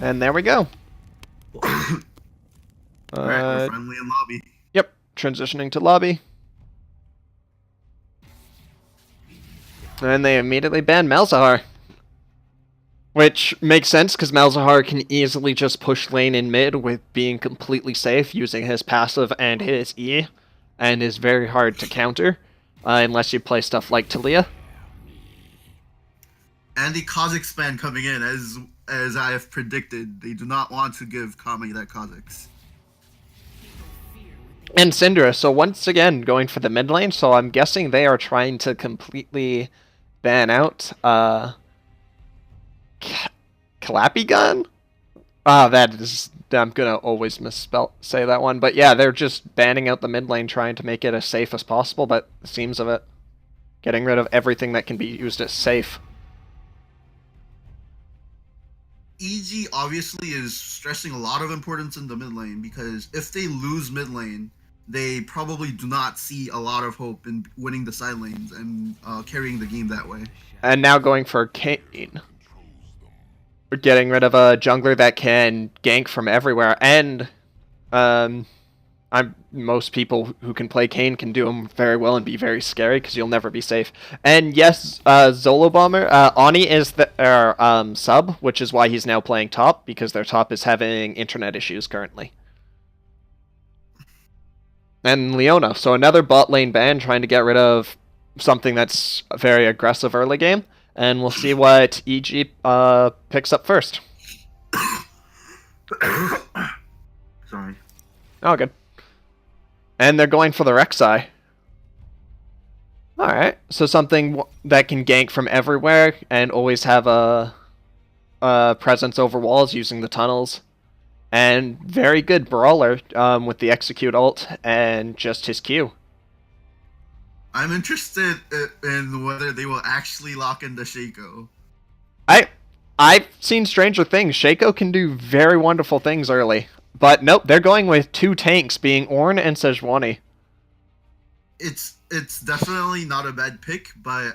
And there we go. Alright, we're finally in lobby. Yep, transitioning to lobby. And they immediately ban Malzahar. Which makes sense, because Malzahar can easily just push lane in mid with being completely safe using his passive and his E, and is very hard to counter, unless you play stuff like Talia. And the Kha'Zix span coming in, as I have predicted. They do not want to give Kami that Kha'Zix. And Syndra, so once again, going for the mid lane, so I'm guessing they are trying to completely ban out, Clappy Gun? That is... I'm gonna always say that one. But yeah, they're just banning out the mid lane, trying to make it as safe as possible, but it seems of it. Getting rid of everything that can be used as safe. EG obviously is stressing a lot of importance in the mid lane, because if they lose mid lane, they probably do not see a lot of hope in winning the side lanes and carrying the game that way. And now going for Kayn. We're getting rid of a jungler that can gank from everywhere, and most people who can play Kayn can do him very well and be very scary, because you'll never be safe. And yes, Zolo Bomber, Ani is their sub, which is why he's now playing top, because their top is having internet issues currently. And Leona, so another bot lane ban, trying to get rid of something that's very aggressive early game. And we'll see what EG picks up first. Sorry. Oh, good. And they're going for the Rek'Sai. Alright, so something that can gank from everywhere and always have a presence over walls using the tunnels. And very good brawler with the execute ult and just his Q. I'm interested in whether they will actually lock in the Shaco. I've seen stranger things. Shaco can do very wonderful things early. But nope, they're going with two tanks, being Ornn and Sejuani. It's definitely not a bad pick, but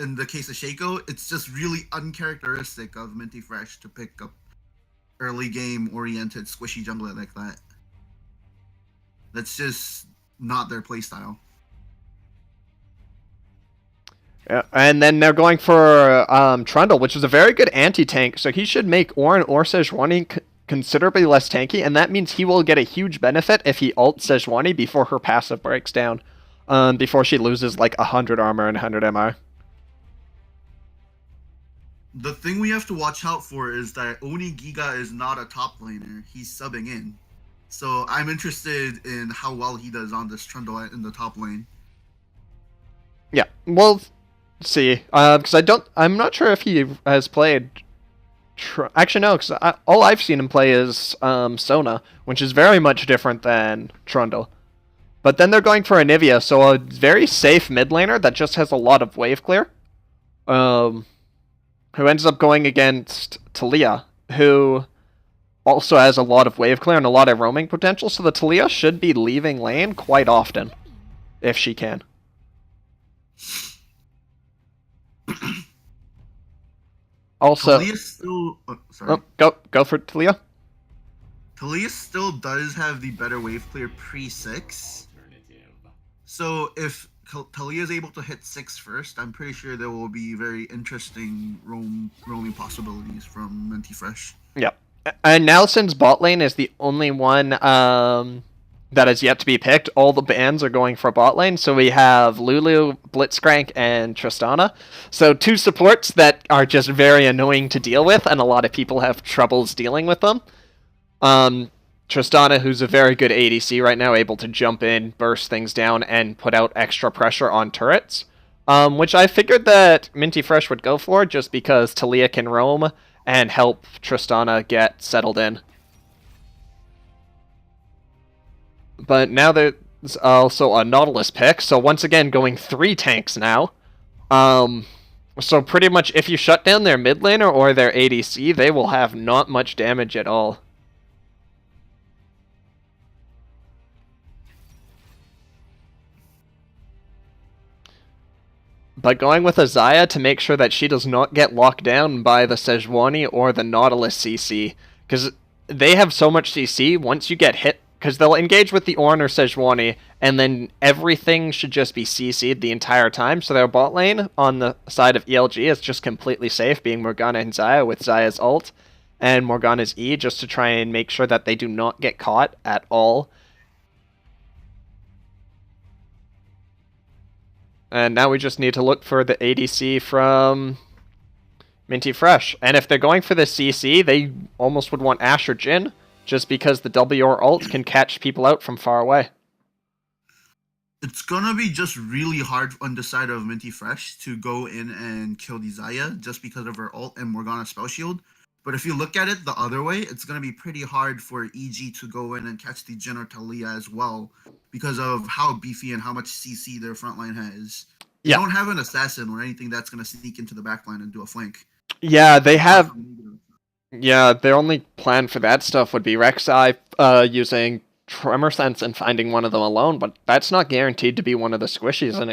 in the case of Shaco, it's just really uncharacteristic of Minty Fresh to pick up early game oriented squishy jungler like that. That's just not their playstyle. Yeah, and then they're going for Trundle, which is a very good anti-tank, so he should make Ornn or Sejuani considerably less tanky, and that means he will get a huge benefit if he ults Sejuani before her passive breaks down, before she loses like 100 armor and 100 MR. The thing we have to watch out for is that Oni Giga is not a top laner, he's subbing in. So I'm interested in how well he does on this Trundle in the top lane. Yeah, well... see, because I'm not sure if he has played. Actually, no, because all I've seen him play is Sona, which is very much different than Trundle. But then they're going for Anivia, so a very safe mid laner that just has a lot of wave clear. Who ends up going against Talia, who also has a lot of wave clear and a lot of roaming potential. So the Talia should be leaving lane quite often, if she can. Also, Talia still... sorry. Oh, go for Talia. Talia still does have the better wave clear pre-6. So if Talia is able to hit 6 first, I'm pretty sure there will be very interesting roaming possibilities from Minty Fresh. Yeah. And now since bot lane is the only one that has yet to be picked, all the bans are going for bot lane. So we have Lulu, Blitzcrank, and Tristana. So two supports that are just very annoying to deal with, and a lot of people have troubles dealing with them. Tristana, who's a very good ADC right now, able to jump in, burst things down, and put out extra pressure on turrets. Which I figured that Minty Fresh would go for, just because Talia can roam and help Tristana get settled in. But now there's also a Nautilus pick, so once again going 3 tanks now. So pretty much if you shut down their mid laner or their ADC, they will have not much damage at all. but going with a Xayah to make sure that she does not get locked down by the Sejuani or the Nautilus CC, because they have so much CC. Once you get hit, because they'll engage with the Ornn or Sejuani, and then everything should just be CC'd the entire time. So their bot lane on the side of ELG is just completely safe, being Morgana and Xayah with Xayah's ult and Morgana's E, just to try and make sure that they do not get caught at all. And now we just need to look for the ADC from Minty Fresh. And if they're going for the CC, they almost would want Ashe or Jhin, just because the W or ult can catch people out from far away. It's gonna be just really hard on the side of Minty Fresh to go in and kill the Xayah just because of her ult and Morgana's spell shield. But if you look at it the other way, it's gonna be pretty hard for EG to go in and catch the Jhin or Taliyah as well because of how beefy and how much CC their frontline has. They don't have an assassin or anything that's gonna sneak into the backline and do a flank. Yeah, they have. Yeah, their only plan for that stuff would be Rek'Sai using Tremor Sense and finding one of them alone, but that's not guaranteed to be one of the squishies, and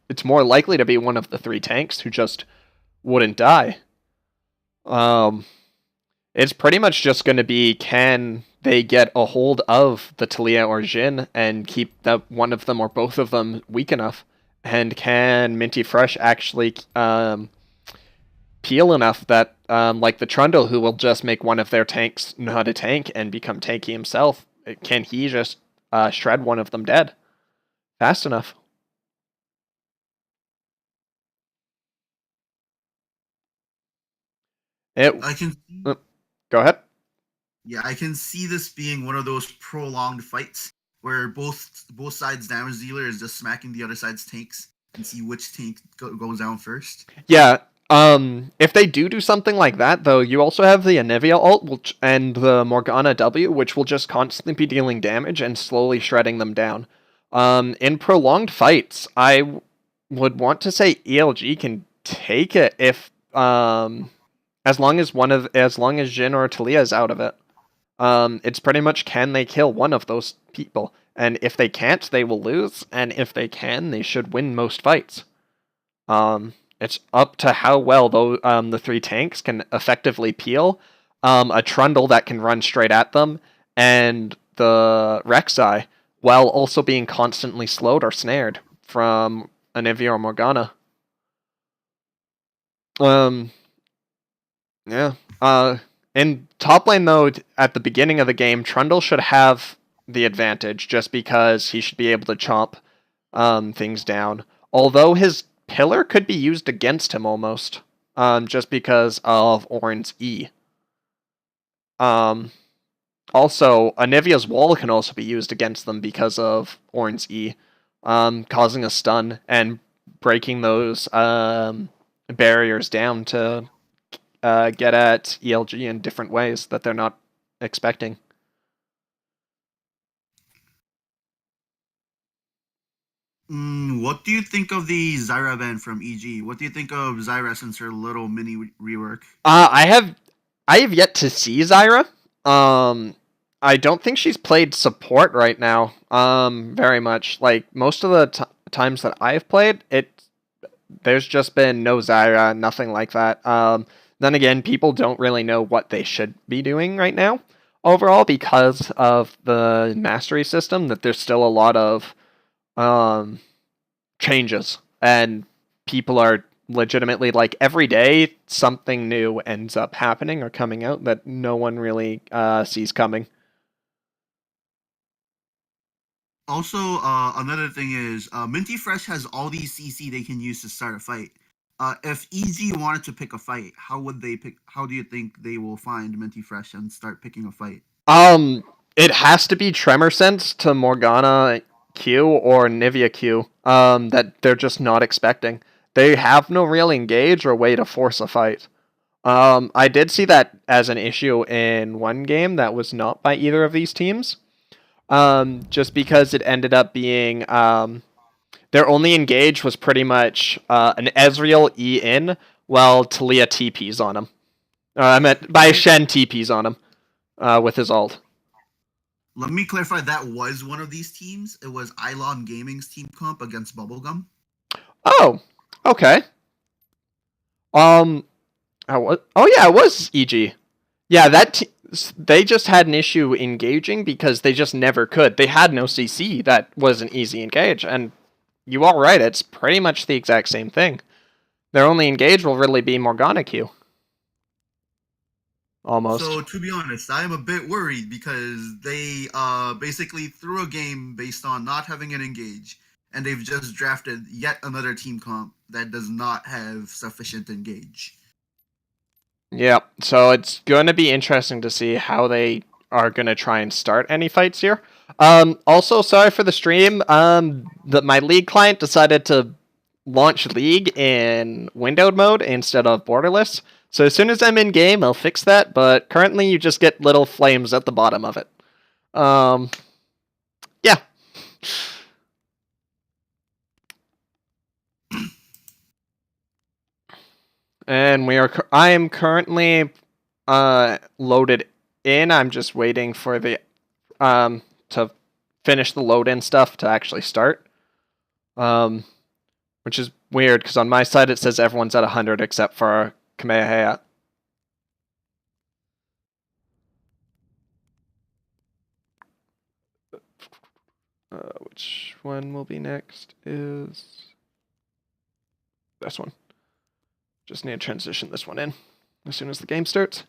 it's more likely to be one of the 3 tanks who just wouldn't die. It's pretty much just going to be, can they get a hold of the Taliyah or Jhin and keep that one of them or both of them weak enough? And can Minty Fresh actually peel enough that, like the Trundle, who will just make one of their tanks not a tank and become tanky himself, can he just shred one of them dead fast enough? I can see, go ahead. Yeah, I can see this being one of those prolonged fights where both sides' damage dealer is just smacking the other side's tanks and see which tank goes down first. Yeah. If they do something like that, though, you also have the Anivia ult and the Morgana W, which will just constantly be dealing damage and slowly shredding them down. In prolonged fights, I would want to say ELG can take it if, as long as Jhin or Taliyah is out of it. It's pretty much, can they kill one of those people? And if they can't, they will lose. And if they can, they should win most fights. It's up to how well the 3 tanks can effectively peel a Trundle that can run straight at them, and the Rek'Sai, while also being constantly slowed or snared from Anivia or Morgana. Yeah. In top lane, though, at the beginning of the game, Trundle should have the advantage, just because he should be able to chomp things down. Although his Pillar could be used against him almost, just because of Ornn's E. Also, Anivia's Wall can also be used against them because of Ornn's E, causing a stun and breaking those barriers down to get at ELG in different ways that they're not expecting. What do you think of the Zyra ban from EG? What do you think of Zyra since her little mini rework? I have yet to see Zyra. I don't think she's played support right now. Very much. Like most of the times that I've played, there's just been no Zyra, nothing like that. Then again, people don't really know what they should be doing right now overall because of the mastery system. That there's still a lot of changes, and people are legitimately, like, every day something new ends up happening or coming out that no one really sees coming. Also, another thing is Minty Fresh has all these CC they can use to start a fight. If EG wanted to pick a fight, how would they pick? How do you think they will find Minty Fresh and start picking a fight? It has to be Tremor Sense to Morgana Q or Nivea Q that they're just not expecting. They have no real engage or way to force a fight. I did see that as an issue in one game that was not by either of these teams. Just because it ended up being their only engage was pretty much an Ezreal E in while Taliyah TPs on him. I meant by Shen TPs on him with his ult. Let me clarify, that was one of these teams. It was Elyon Gaming's team comp against Bubblegum. Oh, Okay. Oh yeah, it was EG. Yeah, they just had an issue engaging because they just never could. They had no CC that was an easy engage, and you are right, it's pretty much the exact same thing. Their only engage will really be Morgana Q. Almost. So to be honest, I am a bit worried because they basically threw a game based on not having an engage, and they've just drafted yet another team comp that does not have sufficient engage. Yeah, so it's going to be interesting to see how they are going to try and start any fights here. Also, sorry for the stream. My League client decided to launch League in windowed mode instead of borderless. So as soon as I'm in game, I'll fix that. But currently, you just get little flames at the bottom of it. Yeah. And I am currently loaded in. I'm just waiting for the to finish the load in stuff to actually start. Which is weird because on my side it says everyone's at 100 except for Kamehameha. Which one will be next is this one. Just need to transition this one in as soon as the game starts.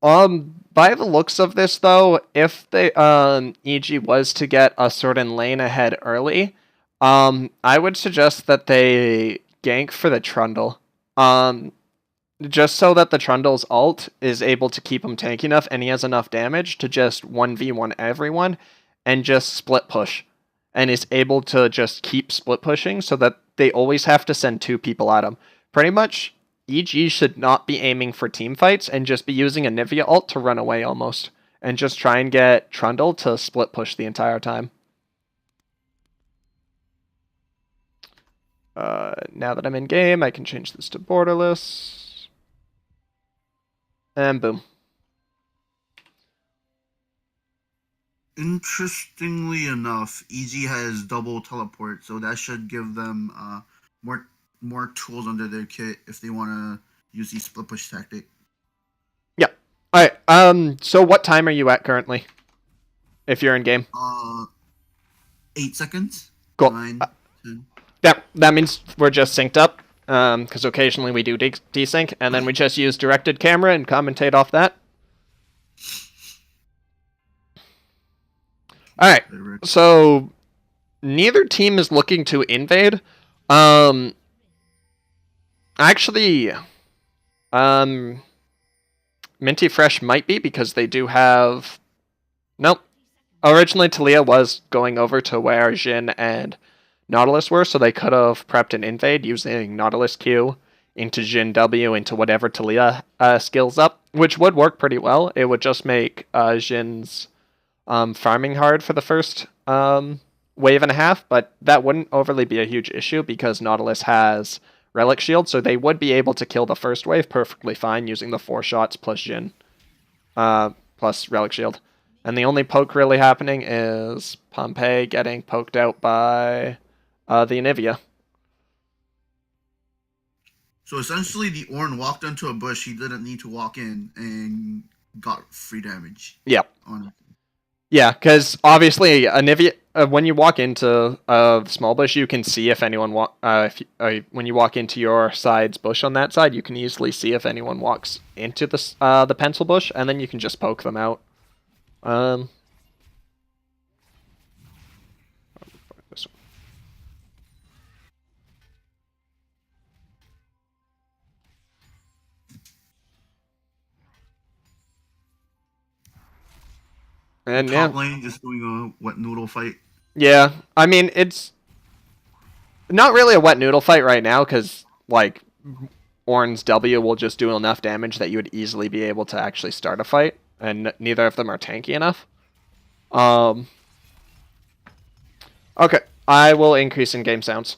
By the looks of this though, if they EG was to get a certain lane ahead early, I would suggest that they gank for the Trundle. Just so that the Trundle's ult is able to keep him tanky enough and he has enough damage to just 1v1 everyone and just split push. And is able to just keep split pushing so that they always have to send 2 people at him. Pretty much, EG should not be aiming for team fights and just be using a Nivea ult to run away almost. And just try and get Trundle to split push the entire time. Now that I'm in game, I can change this to borderless. And boom. Interestingly enough, EG has double teleport, so that should give them more tools under their kit if they want to use the split push tactic. Yeah. All right. So what time are you at currently? If you're in game. 8 seconds. Cool. 9, 10. That means we're just synced up. Because occasionally we do desync, and then we just use directed camera and commentate off that. Alright, so neither team is looking to invade. Actually, Minty Fresh might be because they do have... Nope. Originally, Talia was going over to where Jin and Nautilus were, so they could have prepped an invade using Nautilus Q into Jin W into whatever Talia skills up, which would work pretty well. It would just make Jin's farming hard for the first wave and a half, but that wouldn't overly be a huge issue because Nautilus has Relic Shield, so they would be able to kill the first wave perfectly fine using the 4 shots plus Jin, plus Relic Shield. And the only poke really happening is Pompeii getting poked out by the Anivia. So essentially, the Ornn walked into a bush he didn't need to walk in and got free damage. Yep. On it. Yeah, because obviously Anivia, when you walk into a small bush, you can see if anyone when you walk into your side's bush on that side, you can easily see if anyone walks into the pencil bush, and then you can just poke them out. This one. And top lane just doing a wet noodle fight. Yeah, I mean it's not really a wet noodle fight right now because like Ornn's W will just do enough damage that you would easily be able to actually start a fight, and neither of them are tanky enough. Okay, I will increase in-game sounds.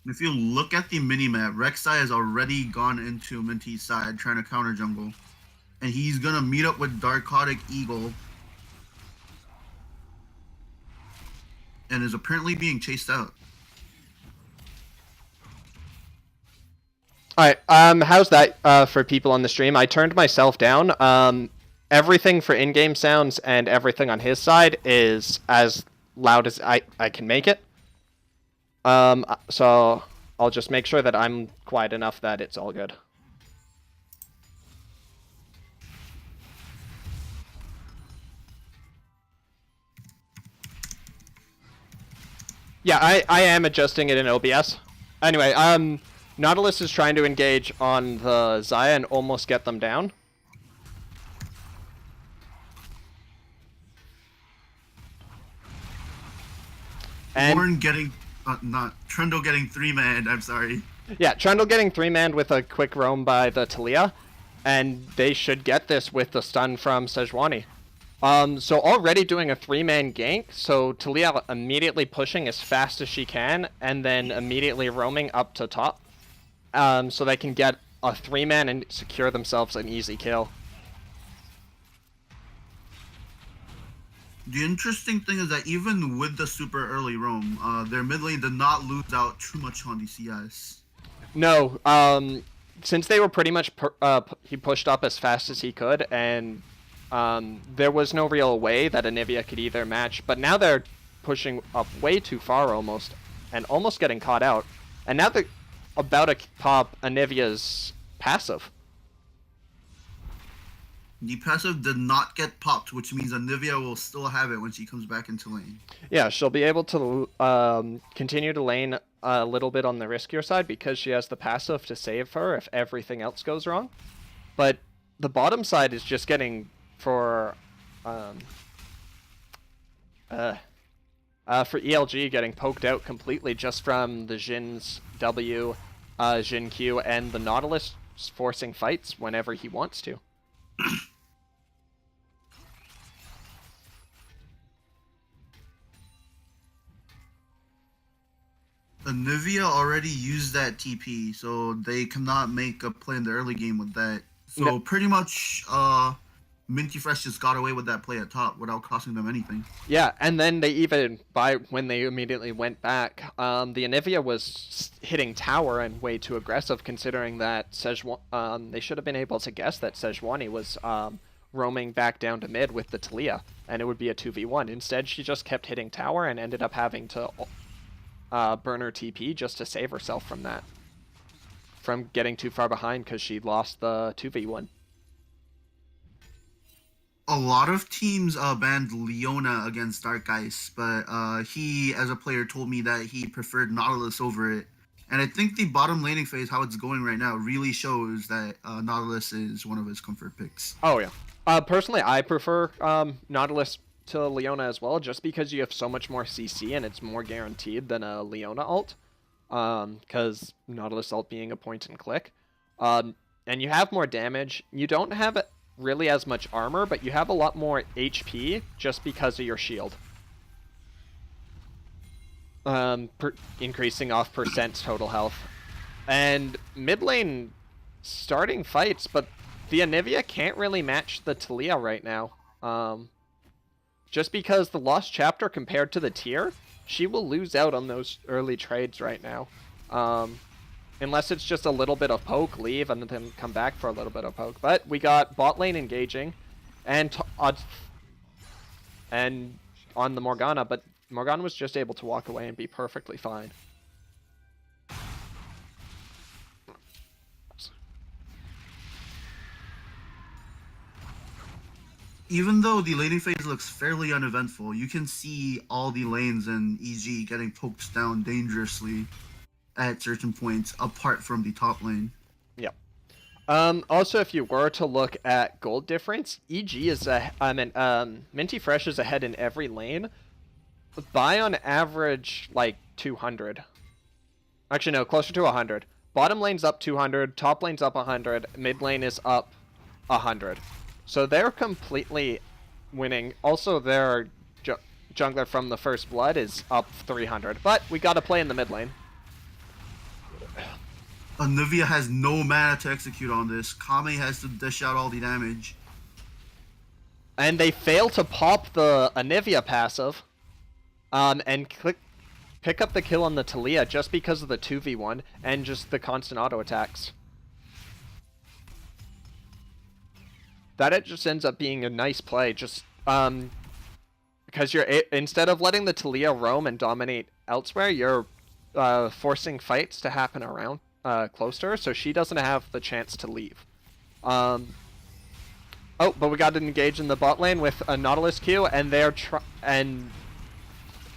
If you look at the minimap, Rek'Sai has already gone into Minty's side trying to counter jungle. And he's going to meet up with Darkotic Eagle. and is apparently being chased out. Alright, how's that for people on the stream? I turned myself down. Everything for in-game sounds and everything on his side is as loud as I can make it. So I'll just make sure that I'm quiet enough that it's all good. Yeah, I am adjusting it in OBS. Anyway, Nautilus is trying to engage on the Xayah and almost get them down. And Warren getting, Trundle getting 3-manned, I'm sorry. Yeah, Trundle getting 3-manned with a quick roam by the Taliyah. And they should get this with the stun from Sejuani. So already doing a 3-man gank, so Taliyah immediately pushing as fast as she can, and then immediately roaming up to top. So they can get a 3-man and secure themselves an easy kill. The interesting thing is that even with the super early roam, their mid lane did not lose out too much on the CS. No, since they were pretty much, he pushed up as fast as he could, and there was no real way that Anivia could either match, but now they're pushing up way too far almost, and almost getting caught out. And now they're about to pop Anivia's passive. The passive did not get popped, which means Anivia will still have it when she comes back into lane. Yeah, she'll be able to continue to lane a little bit on the riskier side because she has the passive to save her if everything else goes wrong. But the bottom side is just getting for ELG getting poked out completely just from the Jin's W, Jin Q, and the Nautilus forcing fights whenever he wants to. Anivia already used that TP, so they cannot make a play in the early game with that. So no. Pretty much, Minty Fresh just got away with that play at top without costing them anything. Yeah, and then they even, when they immediately went back, the Anivia was hitting tower and way too aggressive considering that they should have been able to guess that Sejuani was roaming back down to mid with the Taliyah, and it would be a 2v1. Instead, she just kept hitting tower and ended up having to burn her TP just to save herself from that. From getting too far behind because she lost the 2v1. A lot of teams banned Leona against Dark Ice, but he, as a player, told me that he preferred Nautilus over it. And I think the bottom laning phase, how it's going right now, really shows that Nautilus is one of his comfort picks. Oh, yeah. Personally, I prefer Nautilus to Leona as well, just because you have so much more CC and it's more guaranteed than a Leona ult. Because Nautilus ult being a point and click. And you have more damage. You don't have it really as much armor, but you have a lot more HP just because of your shield. Increasing off percent total health. And mid lane starting fights, but the Anivia can't really match the Taliyah right now. Just because the Lost Chapter compared to the tier, she will lose out on those early trades right now. Unless it's just a little bit of poke, leave, and then come back for a little bit of poke. But we got bot lane engaging, and on the Morgana, but Morgana was just able to walk away and be perfectly fine. Even though the laning phase looks fairly uneventful, you can see all the lanes in EG getting poked down dangerously at certain points, apart from the top lane. Yep. Also, if you were to look at gold difference, EG is Minty Fresh is ahead in every lane by on average like 200. Actually, no, closer to 100. Bottom lane's up 200, top lane's up 100, mid lane is up 100. So they're completely winning. Also, their jungler from the First Blood is up 300, but we gotta play in the mid lane. Anivia has no mana to execute on this. Kame has to dish out all the damage. And they fail to pop the Anivia passive. and pick up the kill on the Talia just because of the 2v1 and just the constant auto attacks. That it just ends up being a nice play, just because you're instead of letting the Talia roam and dominate elsewhere, you're forcing fights to happen around close to her, so she doesn't have the chance to leave. Oh, but we got to engage in the bot lane with a Nautilus Q, and they're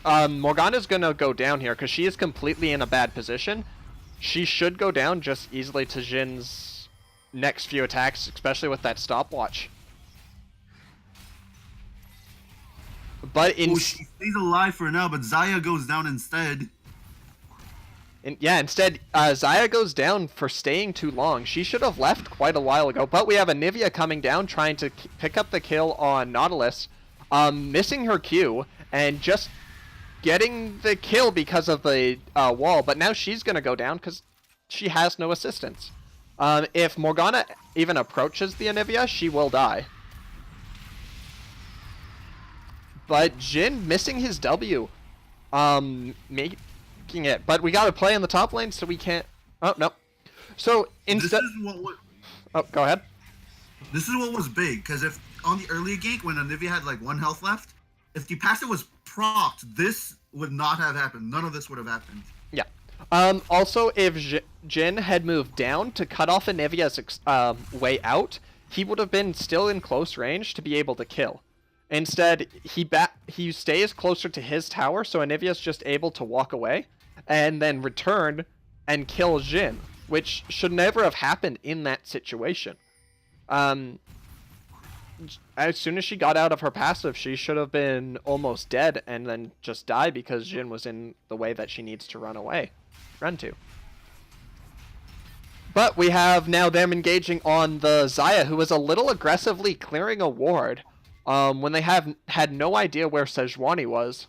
Morgana's gonna go down here because she is completely in a bad position. She should go down just easily to Jin's next few attacks, especially with that stopwatch. But she stays alive for now, but Xayah goes down instead. Instead, Xayah goes down for staying too long. She should have left quite a while ago, but we have a Nivea coming down trying to pick up the kill on Nautilus, missing her Q, and just getting the kill because of the wall, but now she's going to go down because she has no assistance. If Morgana even approaches the Anivia, she will die. But Jin missing his W, making it. But we got to play in the top lane, so we can't. Oh no. So instead. Oh, go ahead. This is what was big, because if on the earlier gank when Anivia had like 1 health left, if the passive was procced, this would not have happened. None of this would have happened. Yeah. Also, if Jin had moved down to cut off Anivia's way out, he would have been still in close range to be able to kill. Instead, he stays closer to his tower, so Anivia's just able to walk away, and then return and kill Jin, which should never have happened in that situation. As soon as she got out of her passive, she should have been almost dead and then just die because Jin was in the way that she needs to run to. But we have now them engaging on the Xayah, who was a little aggressively clearing a ward when they had no idea where Sejuani was.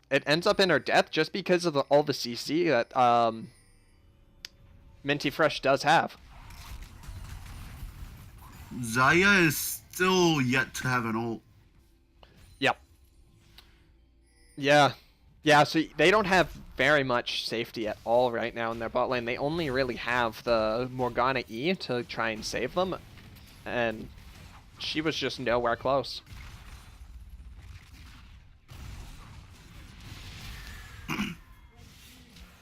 It ends up in her death just because of all the CC that Minty Fresh does have. Xayah is still yet to have an ult. Yep. Yeah, so they don't have very much safety at all right now in their bot lane. They only really have the Morgana E to try and save them, and she was just nowhere close.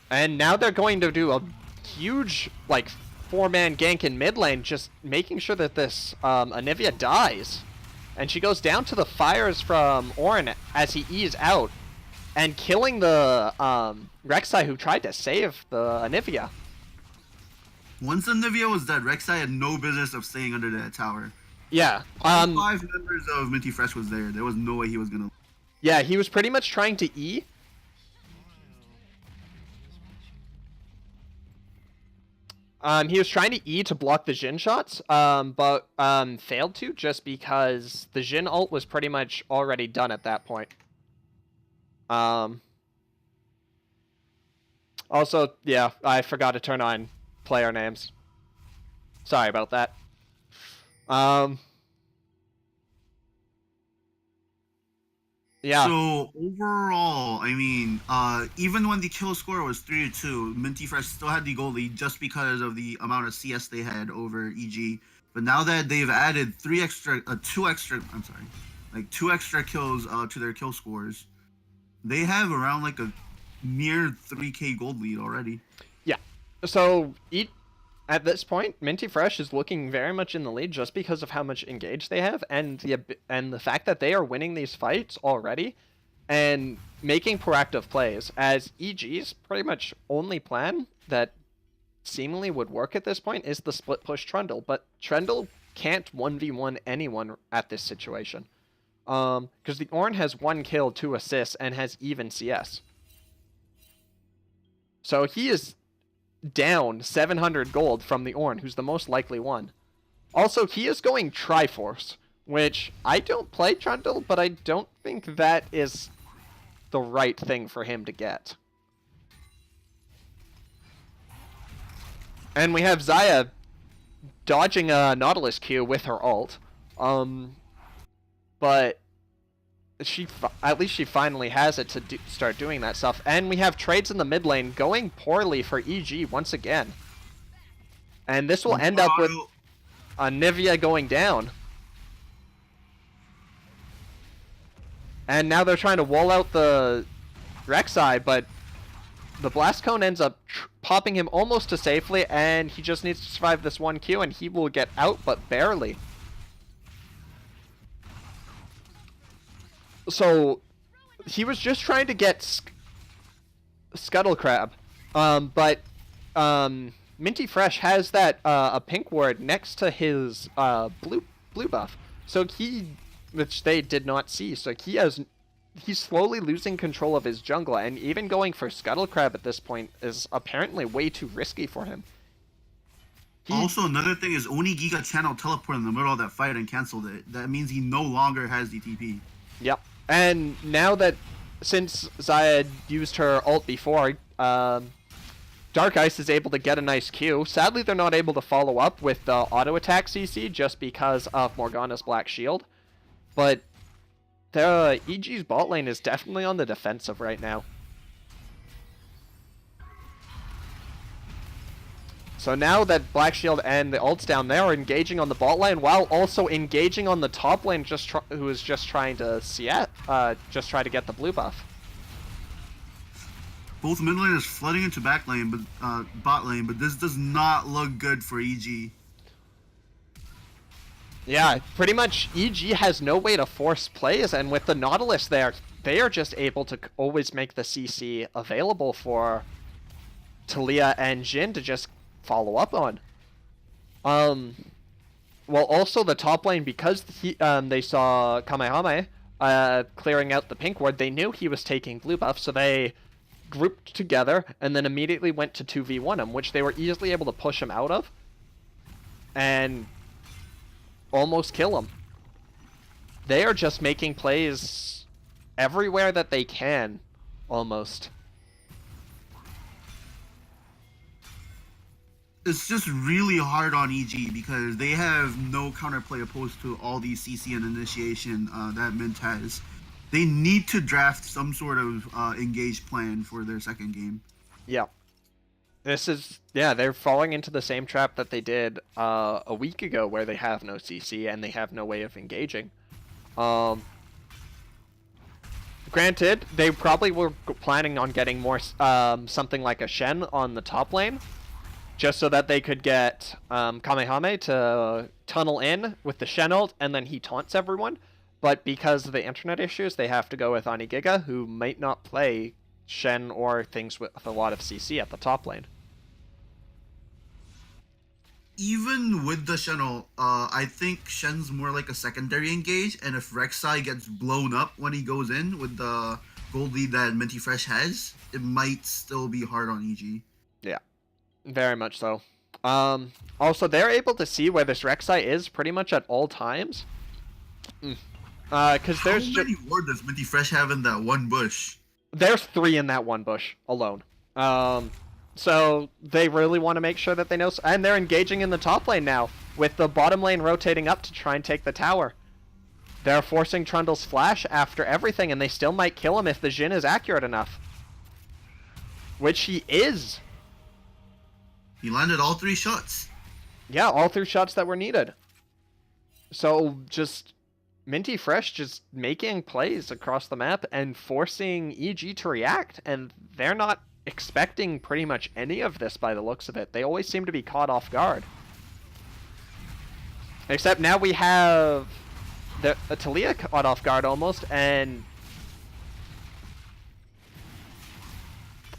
And now they're going to do a huge, like, 4-man gank in mid lane, just making sure that this Anivia dies. And she goes down to the fires from Ornn as he E's out, and killing the Rek'Sai who tried to save the Anivia. Once Anivia was dead, Rek'Sai had no business of staying under that tower. Yeah. 5 members of Minty Fresh was there. There was no way he was gonna... Yeah, he was pretty much trying to E. He was trying to E to block the Jhin shots, but failed to just because the Jhin ult was pretty much already done at that point. Also, yeah, I forgot to turn on player names. Sorry about that. Yeah. So overall, I mean, even when the kill score was 3-2, Minty Fresh still had the goal lead just because of the amount of CS they had over EG. But now that they've added 2 extra kills to their kill scores, they have around like a near 3K gold lead already. Yeah. So at this point, Minty Fresh is looking very much in the lead just because of how much engage they have and the fact that they are winning these fights already and making proactive plays, as EG's pretty much only plan that seemingly would work at this point is the split push Trundle, but Trundle can't 1v1 anyone at this situation. Because the Ornn has 1 kill, 2 assists, and has even CS. So he is down 700 gold from the Ornn, who's the most likely one. Also, he is going Triforce, which I don't play Trundle, but I don't think that is the right thing for him to get. And we have Xayah dodging a Nautilus Q with her ult. But at least she finally has it to start doing that stuff. And we have trades in the mid lane going poorly for EG once again. And this will end up with Nivea going down. And now they're trying to wall out the Rek'Sai, but the Blast Cone ends up popping him almost to safely, and he just needs to survive this 1Q, and he will get out, but barely. So, he was just trying to get Scuttle Crab, but Minty Fresh has that a pink ward next to his blue buff, so which they did not see. So he's slowly losing control of his jungle, and even going for Scuttle Crab at this point is apparently way too risky for him. Also, another thing is Onigi got channel teleport in the middle of that fight and canceled it. That means he no longer has DTP. Yep. And now that, since Xayah used her ult before, Dark Ice is able to get a nice Q. Sadly, they're not able to follow up with the auto attack CC just because of Morgana's Black Shield. But the EG's bot lane is definitely on the defensive right now. So now that Black Shield and the ults down there are engaging on the bot lane while also engaging on the top lane, who is just trying to try to get the blue buff. Both mid lane is flooding into back lane, but bot lane, but this does not look good for EG. Yeah, pretty much EG has no way to force plays, and with the Nautilus there, they are just able to always make the CC available for Taliyah and Jhin to just follow up on. Well, also the top lane, because they saw Kamehameha clearing out the pink ward, they knew he was taking blue buff, so they grouped together and then immediately went to 2v1 him, which they were easily able to push him out of and almost kill him. They are just making plays everywhere that they can, almost. It's just really hard on EG because they have no counterplay opposed to all these CC and initiation that Mint has. They need to draft some sort of engaged plan for their second game. Yeah. They're falling into the same trap that they did a week ago, where they have no CC and they have no way of engaging. Granted, they probably were planning on getting more something like a Shen on the top lane, just so that they could get Kamehameha to tunnel in with the Shen ult, and then he taunts everyone. But because of the internet issues, they have to go with Onigiga, who might not play Shen or things with a lot of CC at the top lane. Even with the Shen ult, I think Shen's more like a secondary engage, and if Rek'Sai gets blown up when he goes in with the gold lead that Minty Fresh has, it might still be hard on EG. Yeah, very much so. Also, they're able to see where this Rek'Sai is pretty much at all times. Because there's how many ward does Minty Fresh have in that one bush? There's 3 in that one bush alone. So they really want to make sure that they know, and they're engaging in the top lane now, with the bottom lane rotating up to try and take the tower. They're forcing Trundle's flash after everything, and they still might kill him if the Jhin is accurate enough. Which he is. He landed all 3 shots. Yeah, all 3 shots that were needed. So just Minty Fresh just making plays across the map and forcing EG to react, and they're not expecting pretty much any of this by the looks of it. They always seem to be caught off guard. Except now we have the Taliyah caught off guard almost, and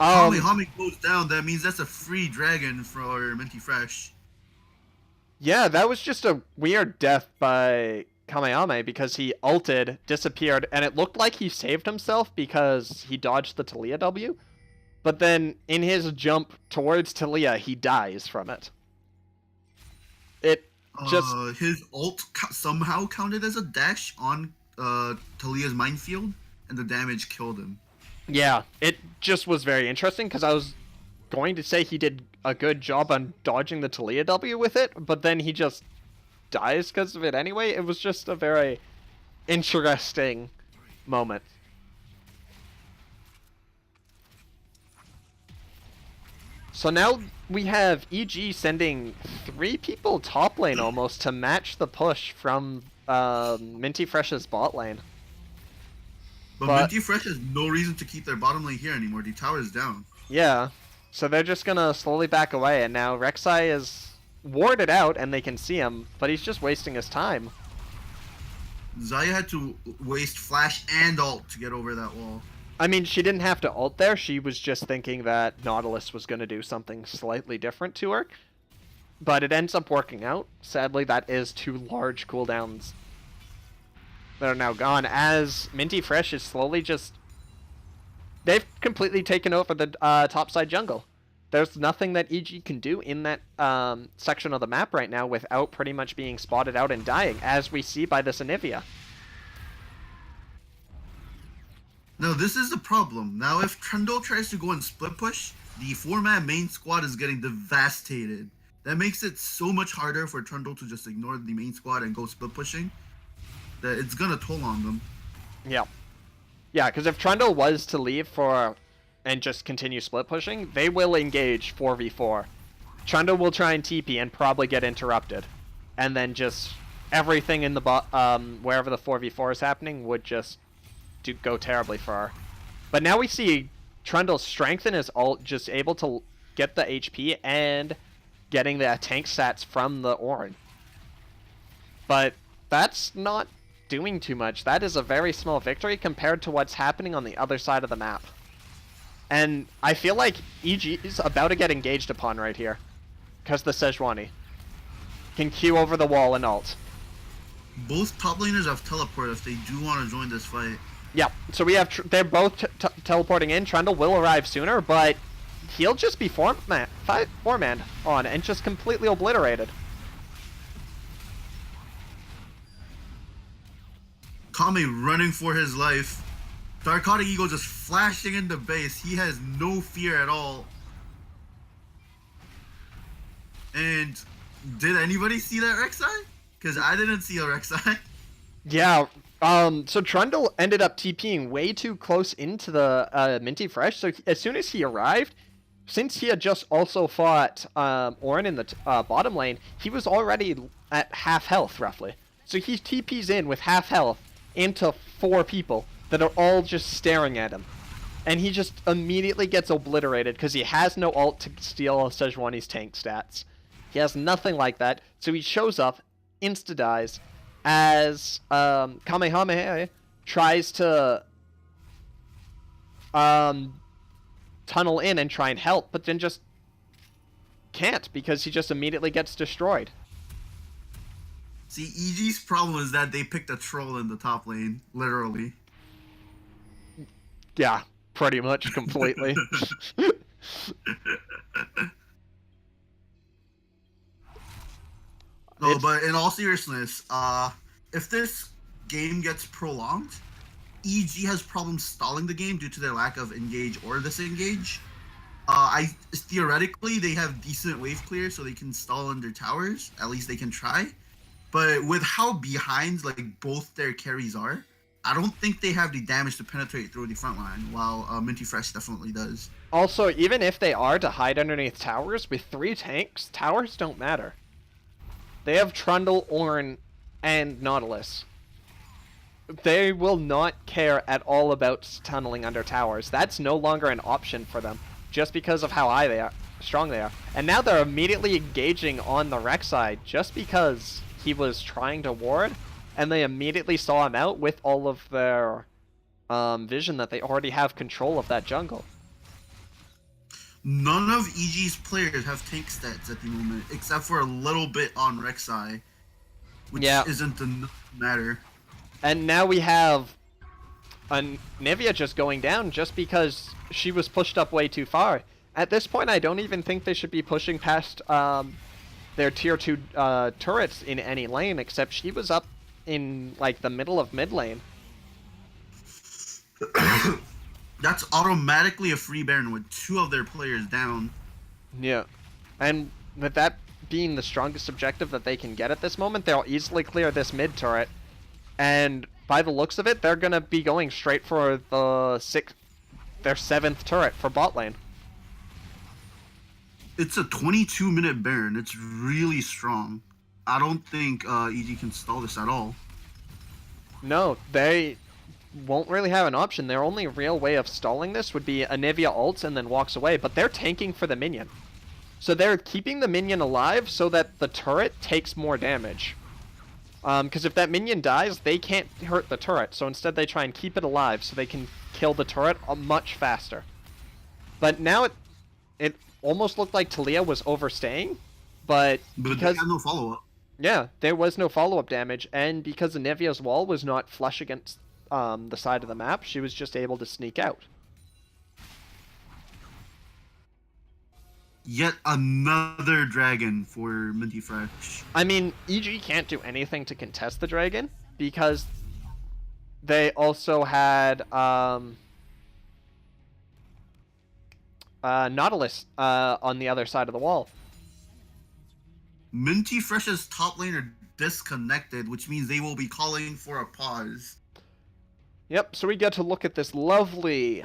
Kamehameha goes down, that means that's a free dragon for Minty Fresh. Yeah, that was just a weird death by Kamehameha because he ulted, disappeared, and it looked like he saved himself because he dodged the Taliyah W. But then, in his jump towards Taliyah, he dies from it. His ult somehow counted as a dash on Taliyah's minefield, and the damage killed him. Yeah, it just was very interesting, because I was going to say he did a good job on dodging the Taliyah W with it, but then he just dies because of it anyway. It was just a very interesting moment. So now we have EG sending 3 people top lane almost to match the push from Minty Fresh's bot lane. But Minty Fresh has no reason to keep their bottom lane here anymore. The tower is down. Yeah, so they're just gonna slowly back away, and now Rek'Sai is warded out and they can see him, but he's just wasting his time. Xayah had to waste flash and ult to get over that wall. I mean, she didn't have to ult there, she was just thinking that Nautilus was gonna do something slightly different to her. But it ends up working out. Sadly, that is 2 large cooldowns that are now gone, as Minty Fresh is slowly just... They've completely taken over the topside jungle. There's nothing that EG can do in that section of the map right now without pretty much being spotted out and dying, as we see by this Anivia. No, this is the problem. Now, if Trundle tries to go and split push, the 4-man main squad is getting devastated. That makes it so much harder for Trundle to just ignore the main squad and go split pushing, that it's gonna toll on them. Yeah. Yeah, because if Trundle was to leave and just continue split pushing, they will engage 4v4. Trundle will try and TP and probably get interrupted. And then just everything in the wherever the 4v4 is happening would just go terribly for her. But now we see Trundle's strength in his ult, just able to get the HP and getting the tank stats from the Ornn. But that's not doing too much. That is a very small victory compared to what's happening on the other side of the map. And I feel like EG is about to get engaged upon right here, because the Sejuani can queue over the wall and ult. Both top laners have teleport if they do want to join this fight. Yeah, so we have they're both teleporting in. Trundle will arrive sooner, but he'll just be four-man on and just completely obliterated. Kame running for his life. Darkotic Eagle just flashing into base. He has no fear at all. And did anybody see that Rek'Sai? Because I didn't see a Rek'Sai. Yeah, so Trundle ended up TPing way too close into the Minty Fresh, so as soon as he arrived, since he had just also fought Ornn in the bottom lane, he was already at half health, roughly. So he TPs in with half health into 4 people that are all just staring at him. And he just immediately gets obliterated because he has no ult to steal Sejuani's tank stats. He has nothing like that, so he shows up, insta-dies, as Kamehameha tries to tunnel in and try and help, but then just can't because he just immediately gets destroyed. See, EG's problem is that they picked a troll in the top lane, literally. Yeah, pretty much completely. No, but in all seriousness, if this game gets prolonged, EG has problems stalling the game due to their lack of engage or disengage. Theoretically, they have decent wave clear, so they can stall under towers. At least they can try. But with how behind both their carries are, I don't think they have the damage to penetrate through the front line, while Minty Fresh definitely does. Also, even if they are to hide underneath towers, with 3 tanks, towers don't matter. They have Trundle, Ornn, and Nautilus. They will not care at all about tunneling under towers. That's no longer an option for them, just because of how strong they are. And now they're immediately engaging on the Rek'Sai just because he was trying to ward, and they immediately saw him out with all of their vision that they already have control of that jungle. None of EG's players have tank stats at the moment, except for a little bit on Rek'Sai, which isn't the matter. And now we have Nivea just going down just because she was pushed up way too far. At this point, I don't even think they should be pushing past their tier 2 turrets in any lane, except she was up in the middle of mid lane. That's automatically a free Baron with 2 of their players down. Yeah, and with that being the strongest objective that they can get at this moment, they'll easily clear this mid turret. And by the looks of it, they're gonna be going straight for their 7th turret for bot lane. It's a 22-minute Baron. It's really strong. I don't think EG can stall this at all. No, they won't really have an option. Their only real way of stalling this would be Anivia ults and then walks away, but they're tanking for the minion. So they're keeping the minion alive so that the turret takes more damage. Because if that minion dies, they can't hurt the turret, so instead they try and keep it alive so they can kill the turret much faster. But now it almost looked like Taliyah was overstaying, but because they had no follow-up. Yeah, there was no follow-up damage, and because Anivia's wall was not flush against the side of the map, she was just able to sneak out. Yet another dragon for Minty Fresh. I mean, EG can't do anything to contest the dragon, because they also had Nautilus on the other side of the wall. Minty Fresh's top laner disconnected, which means they will be calling for a pause. Yep, so we get to look at this lovely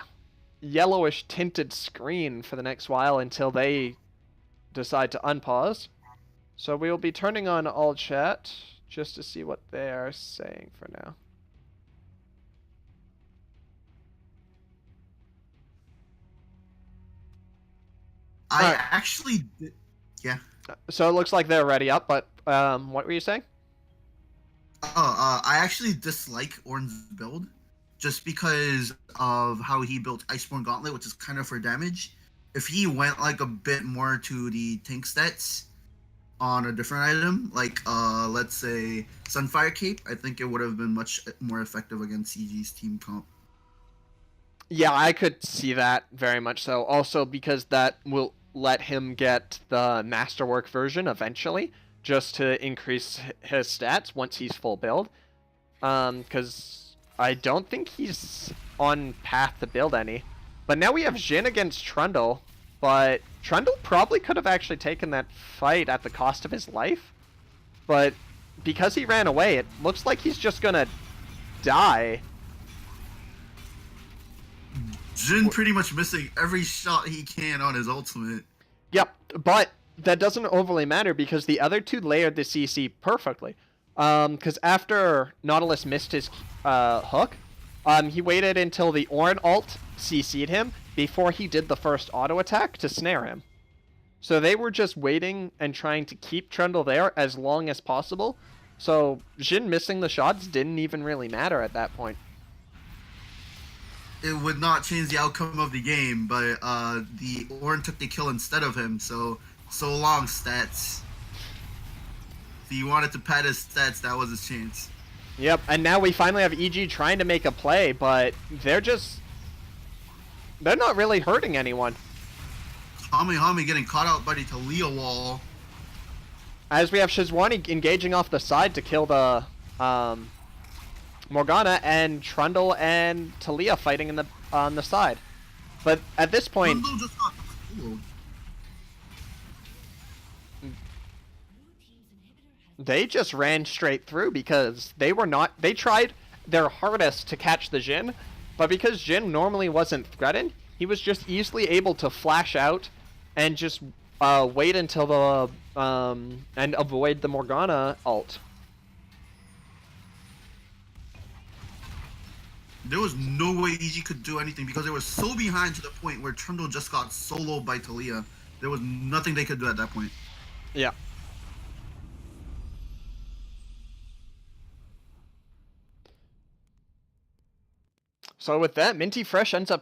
yellowish tinted screen for the next while until they decide to unpause. So we will be turning on all chat just to see what they are saying for now. Actually did. Yeah. So it looks like they're already up, but what were you saying? I actually dislike Ornn's build just because of how he built Iceborne Gauntlet, which is kind of for damage. If he went like a bit more to the tank stats on a different item, like let's say Sunfire Cape, I think it would have been much more effective against CG's team comp. Yeah, I could see that very much so. Also because that will let him get the Masterwork version eventually, just to increase his stats once he's full build. Because I don't think he's on path to build any. But now we have Jhin against Trundle, but Trundle probably could have actually taken that fight at the cost of his life. But because he ran away, it looks like he's just gonna die. Jhin pretty much missing every shot he can on his ultimate. Yep, but that doesn't overly matter because the other two layered the CC perfectly. Because after Nautilus missed his hook, he waited until the Ornn ult CC'd him before he did the first auto attack to snare him. So they were just waiting and trying to keep Trundle there as long as possible. So Jhin missing the shots didn't even really matter at that point. It would not change the outcome of the game, but the Ornn took the kill instead of him, so long, stats. If he wanted to pad his stats, that was his chance. Yep, and now we finally have EG trying to make a play, but they're not really hurting anyone. Hami getting caught out by the Taliyah wall. As we have Shizwani engaging off the side to kill the Morgana, and Trundle and Taliyah fighting on the side. But at this point, Trundle just got killed. They just ran straight through because they tried their hardest to catch the Jhin, but because Jhin normally wasn't threatened, he was just easily able to flash out and just wait until the and avoid the Morgana ult. There was no way EG could do anything because they were so behind to the point where Trundle just got soloed by Taliyah. There was nothing they could do at that point. Yeah. So with that, Minty Fresh ends up